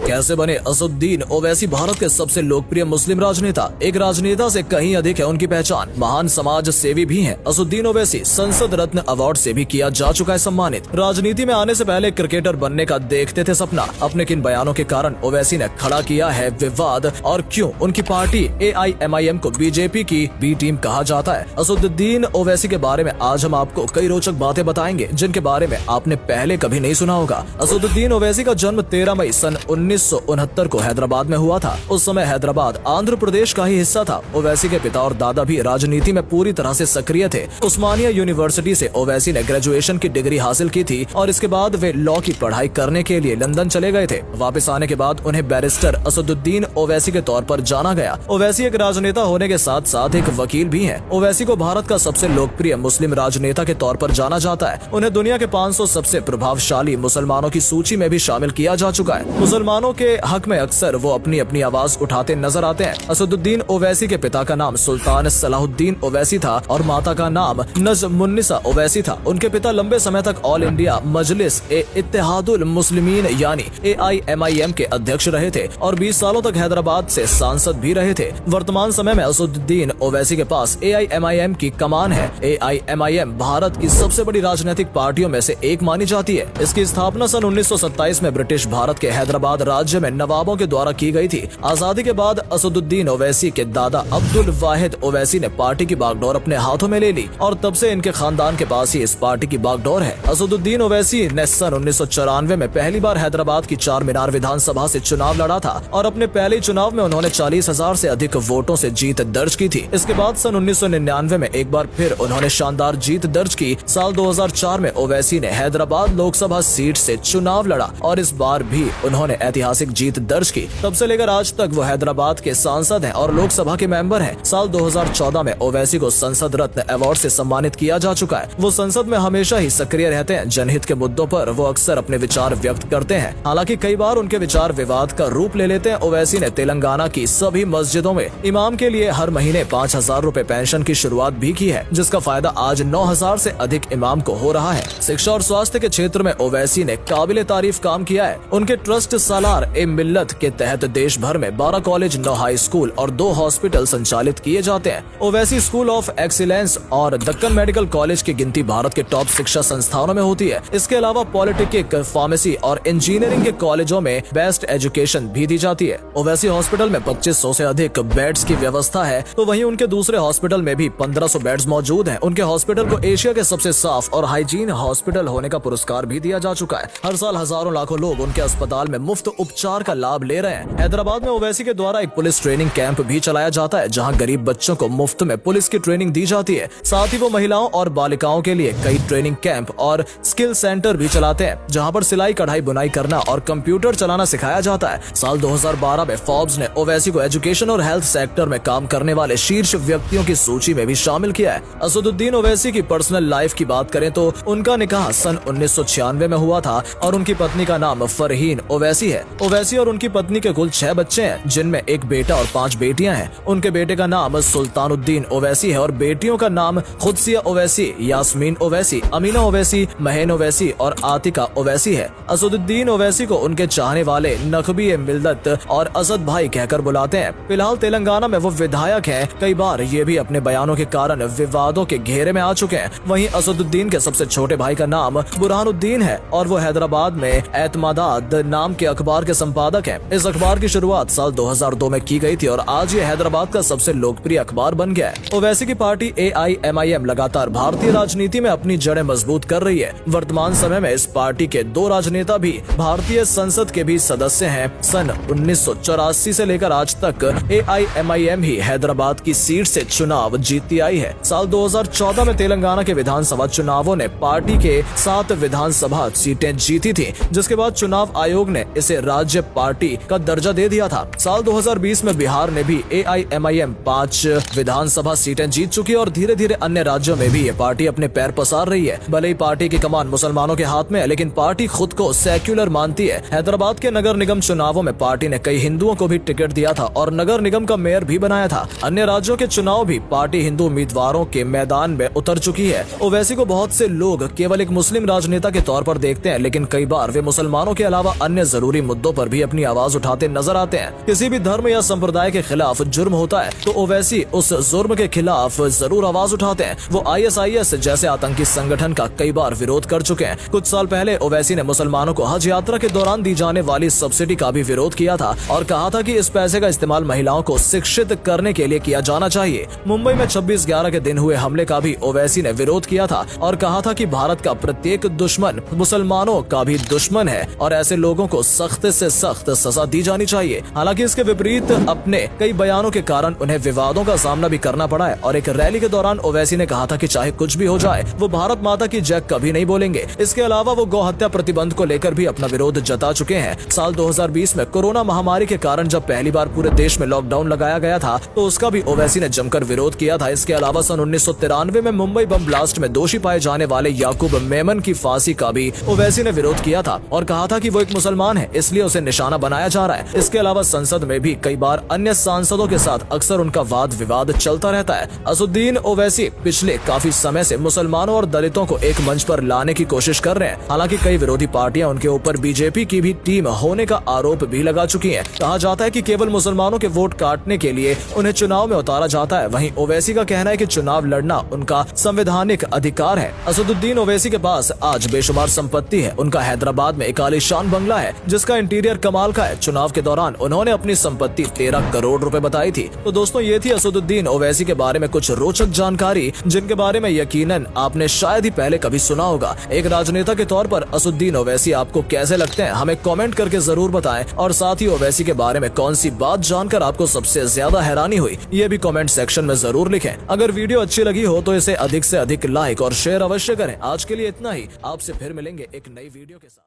कैसे बने असदुद्दीन ओवैसी भारत के सबसे लोकप्रिय मुस्लिम राजनेता? एक राजनेता से कहीं अधिक है उनकी पहचान। महान समाज सेवी भी हैं। असदुद्दीन ओवैसी संसद रत्न अवार्ड से भी किया जा चुका है सम्मानित। राजनीति में आने से पहले क्रिकेटर बनने का देखते थे सपना। अपने किन बयानों के कारण ओवैसी ने खड़ा किया है विवाद, और क्यों उनकी पार्टी AIMIM को बीजेपी की बी टीम कहा जाता है? असदुद्दीन ओवैसी के बारे में आज हम आपको कई रोचक बातें बताएंगे जिनके बारे में आपने पहले कभी नहीं सुना होगा। असदुद्दीन ओवैसी का जन्म 13 मई सन 1969 को हैदराबाद में हुआ था। उस समय हैदराबाद आंध्र प्रदेश का ही हिस्सा था। ओवैसी के पिता और दादा भी राजनीति में पूरी तरह से सक्रिय थे। उस्मानिया यूनिवर्सिटी से ओवैसी ने ग्रेजुएशन की डिग्री हासिल की थी और इसके बाद वे लॉ की पढ़ाई करने के लिए लंदन चले गए थे। वापस आने के बाद उन्हें बैरिस्टर असदुद्दीन ओवैसी के तौर पर जाना गया। ओवैसी एक राजनेता होने के साथ साथ एक वकील भी हैं। ओवैसी को भारत का सबसे लोकप्रिय मुस्लिम राजनेता के तौर पर जाना जाता है। उन्हें दुनिया के 500 सबसे प्रभावशाली मुसलमानों की सूची में भी शामिल किया जा चुका है। मुसलमानों के हक में अक्सर वो अपनी अपनी आवाज उठाते नजर आते हैं। असदुद्दीन ओवैसी के पिता का नाम सुल्तान सलाहुद्दीन ओवैसी था और माता का नाम नजमुन्निसा ओवैसी था। उनके पिता लंबे समय तक ऑल इंडिया मजलिस ए इत्तेहादुल मुस्लिमीन यानी AIMIM के अध्यक्ष रहे थे और 20 सालों तक हैदराबाद से सांसद भी रहे थे। वर्तमान समय में असदुद्दीन ओवैसी के पास AIMIM की कमान है। AIMIM भारत की सबसे बड़ी राजनीतिक पार्टियों में से एक मानी जाती है। इसकी स्थापना सन 1927 में ब्रिटिश भारत के हैदराबाद राज्य में नवाबों के द्वारा की गई थी। आजादी के बाद असदुद्दीन ओवैसी के दादा अब्दुल वाहिद ओवैसी ने पार्टी की बागडोर अपने हाथों में ले ली और तब से इनके खानदान के पास ही इस पार्टी की बागडोर है। असदुद्दीन ओवैसी ने सन 1994 में पहली बार हैदराबाद की चार मीनार विधानसभा से चुनाव लड़ा था और अपने पहले चुनाव में उन्होंने 40,000 से अधिक वोटों से जीत दर्ज की थी। इसके बाद सन 1999 में एक बार फिर उन्होंने शानदार जीत दर्ज की। साल 2004 में ओवैसी ने हैदराबाद लोकसभा सीट से चुनाव लड़ा और इस बार भी उन्होंने ऐतिहासिक जीत दर्ज की। तब से लेकर आज तक वो हैदराबाद के सांसद हैं और लोकसभा के मेंबर हैं। साल 2014 में ओवैसी को संसद रत्न अवार्ड से सम्मानित किया जा चुका है। वो संसद में हमेशा ही सक्रिय रहते हैं। जनहित के मुद्दों पर वो अक्सर अपने विचार व्यक्त करते हैं। हालांकि कई बार उनके विचार विवाद का रूप ले लेते हैं। ओवैसी ने तेलंगाना की सभी मस्जिदों में इमाम के लिए हर महीने 5,000 रूपए पेंशन की शुरुआत भी की है, जिसका फायदा आज 9,000 से अधिक इमाम को हो रहा है। शिक्षा और स्वास्थ्य के क्षेत्र में ओवैसी ने काबिले तारीफ काम किया है। उनके ट्रस्ट सालार ए मिल्लत के तहत देश भर में 12 कॉलेज, 9 हाई स्कूल और 2 हॉस्पिटल संचालित किए जाते हैं। ओवैसी स्कूल ऑफ एक्सीलेंस और दक्कन मेडिकल कॉलेज की गिनती भारत के टॉप शिक्षा संस्थानों में होती है। इसके अलावा पॉलिटेक्निक, फार्मेसी और इंजीनियरिंग के कॉलेजों में बेस्ट एजुकेशन भी दी जाती है। ओवैसी हॉस्पिटल में 2500 से अधिक बेड्स की व्यवस्था है, तो वहीं उनके दूसरे हॉस्पिटल में भी 1500 बेड्स मौजूद हैं। उनके हॉस्पिटल को एशिया के सबसे साफ और हाइजीन हॉस्पिटल होने का पुरस्कार भी दिया जा चुका है। हर साल हजारों लाखों लोग उनके अस्पताल में मुफ्त उपचार का लाभ ले रहे हैं। हैदराबाद में ओवैसी के द्वारा एक पुलिस ट्रेनिंग कैंप भी चलाया जाता है, जहां गरीब बच्चों को मुफ्त में पुलिस की ट्रेनिंग दी जाती है। साथ ही वो महिलाओं और बालिकाओं के लिए कई ट्रेनिंग कैंप और स्किल सेंटर भी चलाते हैं, जहां पर सिलाई, कढ़ाई, बुनाई करना और कंप्यूटर चलाना सिखाया जाता है। साल 2012 में फोर्ब्स ने ओवैसी को एजुकेशन और हेल्थ सेक्टर में काम करने वाले शीर्ष व्यक्तियों की सूची में भी शामिल किया है। असदुद्दीन ओवैसी की पर्सनल लाइफ की बात करें तो उनका निकाह सन 1996 में हुआ था और उनकी पत्नी का नाम फरहीन ओवैसी है। ओवैसी और उनकी पत्नी के कुल 6 बच्चे हैं, जिनमें एक बेटा और 5 बेटियां हैं। उनके बेटे का नाम सुल्तानुद्दीन ओवैसी है और बेटियों का नाम खुदसिया ओवैसी, यास्मीन ओवैसी, अमीना ओवैसी, महन ओवैसी और आतिका ओवैसी है। असदुद्दीन ओवैसी को उनके चाहने वाले नकबी ए मिल्लत और असद भाई कहकर बुलाते हैं। फिलहाल तेलंगाना में वो विधायक हैं। कई बार ये भी अपने बयानों के कारण विवादों के घेरे में आ चुके हैं। वहीं असदुद्दीन के सबसे छोटे भाई का नाम बुरहानुद्दीन है और वो हैदराबाद में एतमादाद नाम के अखबार के संपादक हैं। इस अखबार की शुरुआत साल 2002 में की गई थी और आज ये हैदराबाद का सबसे लोकप्रिय अखबार बन गया है। ओवैसी की पार्टी AIMIM लगातार भारतीय राजनीति में अपनी जड़ें मजबूत कर रही है। वर्तमान समय में इस पार्टी के 2 राजनेता भी भारतीय संसद के भी सदस्य हैं। सन 1984 से लेकर आज तक AIMIM ही हैदराबाद की सीट से चुनाव जीतती आई है। साल 2014 में तेलंगाना के विधानसभा चुनावों ने पार्टी के 7 विधानसभा सीटें जीती थी, जिसके बाद चुनाव आयोग ने इसे राज्य पार्टी का दर्जा दे दिया था। साल 2020 में बिहार ने भी AIMIM 5 विधानसभा सीटें जीत चुकी और धीरे धीरे अन्य राज्यों में भी ये पार्टी अपने पैर पसार रही है। भले ही पार्टी की कमान मुसलमानों के हाथ में है, लेकिन पार्टी खुद को सेक्युलर मानती है। हैदराबाद के नगर निगम चुनावों में पार्टी ने कई हिंदुओं को भी टिकट दिया था और नगर निगम का मेयर भी बनाया था। अन्य राज्यों के चुनाव भी पार्टी हिंदू उम्मीदवारों के मैदान में उतर चुकी है। ओवैसी को बहुत से लोग केवल एक मुस्लिम राजनेता के तौर पर देखते हैं, लेकिन कई बार वे मुसलमानों के अलावा अन्य जरूरी मुद्दों पर भी अपनी आवाज उठाते नजर आते हैं। किसी भी धर्म या संप्रदाय के खिलाफ जुर्म होता है तो ओवैसी उस जुर्म के खिलाफ जरूर आवाज उठाते हैं। वो ISIS जैसे आतंकी संगठन का कई बार विरोध कर चुके हैं। कुछ साल पहले ओवैसी ने मुसलमानों को हज यात्रा के दौरान दी जाने वाली सब्सिडी का भी विरोध किया था और कहा था कि इस पैसे का इस्तेमाल महिलाओं को शिक्षित करने के लिए किया जाना चाहिए। मुंबई में 26/11 के दिन हुए हमले का भी ओवैसी ने विरोध किया था और कहा था कि भारत का प्रत्येक दुश्मन मुसलमानों का भी दुश्मन है और ऐसे लोगों को सख्त से सख्त सजा दी जानी चाहिए। हालांकि इसके विपरीत अपने कई बयानों के कारण उन्हें विवादों का सामना भी करना पड़ा है और एक रैली के दौरान ओवैसी ने कहा था कि चाहे कुछ भी हो जाए वो भारत माता की जय कभी नहीं बोलेंगे। इसके अलावा वो गौ हत्या प्रतिबंध को लेकर भी अपना विरोध जता चुके हैं। साल 2020 में कोरोना महामारी के कारण जब पहली बार पूरे देश में लॉकडाउन लगाया गया था तो उसका भी ओवैसी ने जमकर विरोध किया था। इसके अलावा सन 1993 में मुंबई बम ब्लास्ट में दोषी पाए जाने वाले याकूब मेमन की फांसी का भी ओवैसी ने विरोध किया था और कहा था कि वो एक मुसलमान है इसलिए उसे निशाना बनाया जा रहा है। इसके अलावा संसद में भी कई बार अन्य सांसदों के साथ अक्सर उनका वाद विवाद चलता रहता है। असदुद्दीन ओवैसी पिछले काफी समय से मुसलमानों और दलितों को एक मंच पर लाने की कोशिश कर रहे हैं। हालांकि कई विरोधी पार्टियां उनके ऊपर बीजेपी की भी टीम होने का आरोप भी लगा चुकी हैं। कहा जाता है कि केवल मुसलमानों के वोट काटने के लिए उन्हें चुनाव में उतारा जाता है। वहीं ओवैसी का कहना है कि चुनाव लड़ना उनका संवैधानिक अधिकार है। असदुद्दीन ओवैसी के पास आज बेशुमार संपत्ति है। उनका हैदराबाद में एक आलीशान बंगला है जिसका इंटीरियर कमाल का है। चुनाव के दौरान उन्होंने अपनी संपत्ति 13 करोड़ रुपए बताई थी। तो दोस्तों ये थी असदुद्दीन ओवैसी के बारे में कुछ रोचक जानकारी जिनके बारे में यकीनन आपने शायद ही पहले कभी सुना होगा। एक राजनेता के तौर पर असदुद्दीन ओवैसी आपको कैसे लगते हैं हमें कमेंट करके जरूर बताएं और साथ ही ओवैसी के बारे में कौन सी बात जानकर आपको सबसे ज्यादा हैरानी हुई ये भी कमेंट सेक्शन में जरूर लिखें। अगर वीडियो अच्छी लगी हो तो इसे अधिक से अधिक लाइक और शेयर अवश्य करें। आज के लिए इतना ही, आपसे फिर मिलेंगे एक नई वीडियो के साथ।